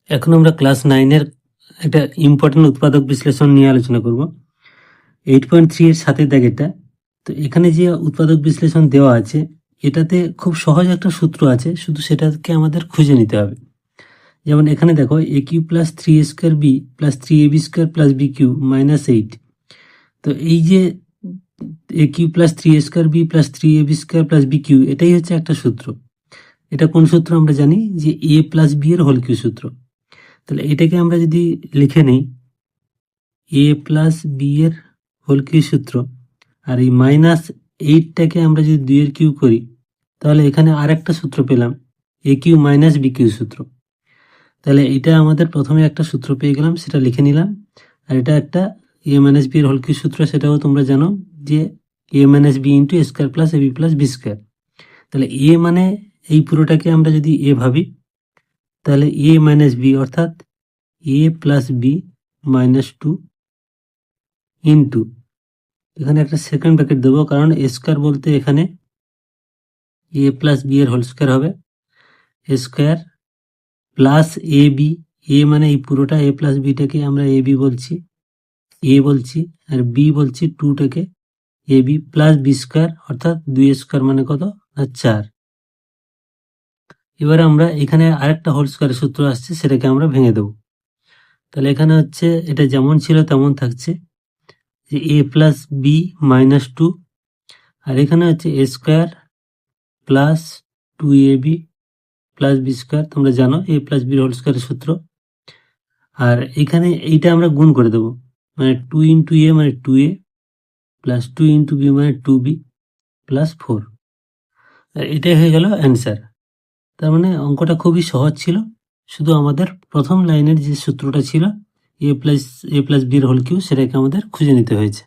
এখন আমরা ক্লাস 9-এর একটা ইম্পর্টেন্ট উৎপাদক বিশ্লেষণ নিয়ে আলোচনা করব। 8.3 এর সাথে দাগেরটা। তো এখানে যে উৎপাদক বিশ্লেষণ দেওয়া আছে এটাতে খুব সহজ একটা সূত্র আছে, শুধু সেটাকে আমাদের খুঁজে নিতে হবে। যেমন এখানে দেখো a cube plus 3a square b plus 3ab square plus b cube minus 8। তো এই যে a cube plus 3a square b plus 3ab square plus b cube, এটাই হচ্ছে একটা সূত্র। এটা কোন সূত্র আমরা জানি, যে a প্লাস b এর হোল কিউ সূত্র। তাহলে এটাকে আমরা যদি লিখে নিই a প্লাস বি এর হোল কিউ সূত্র, আর এই মাইনাস 8টাকে আমরা যদি 2 এর কিউ করি, তাহলে এখানে আরেকটা সূত্র পেলাম, a cube minus B cube সূত্র। তাহলে এটা আমাদের প্রথমে একটা সূত্র পেয়ে গেলাম, সেটা লিখে নিলাম। আর এটা একটা a মাইনাস বি এর হোল কিউ সূত্র, সেটাও তোমরা জানো যে a minus B into a square plus ab plus B square. তাহলে a মানে এই পুরোটাকে আমরা যদি a ভাবি, তাহলে a মাইনাস বি অর্থাৎ a plus B minus 2 into, এখানে একটা সেকেন্ড ব্র্যাকেট দেবো, কারণ এ স্কোয়ার বলতে এখানে এ প্লাস বি এর হোল স্কোয়ার হবে, এ স্কোয়ার প্লাস এ বি। এ মানে এই পুরোটা এ প্লাস বিটাকে আমরা এ বি বলছি, আর বি বলছি 2টাকে A B plus B square অর্থাৎ 2 স্কোয়ার মানে কত না 4। এবার আমরা এখানে আরেকটা হোল স্কোয়ারের সূত্র আসছে, সেটাকে আমরা ভেঙে দেবো। তাহলে এখানে হচ্ছে এটা যেমন ছিল তেমন থাকছে, যে এ প্লাস বি মাইনাস 2, আর এখানে হচ্ছে a square plus 2ab plus B square. তোমরা জানো এ প্লাস বি হোল স্কোয়ারের সূত্র। আর এখানে এইটা আমরা গুণ করে দেবো, মানে 2 ইন্টু এ মানে 2a প্লাস 2 ইন্টু বি মানে 2b প্লাস 4। আর এটাই হয়ে গেল অ্যান্সার। তার মানে অঙ্কটা খুবই সহজ ছিল, শুধু আমাদের প্রথম লাইনের যে সূত্রটা ছিল এ প্লাস বির হোল কিউ, সেটাকে আমাদের খুঁজে নিতে হয়েছে।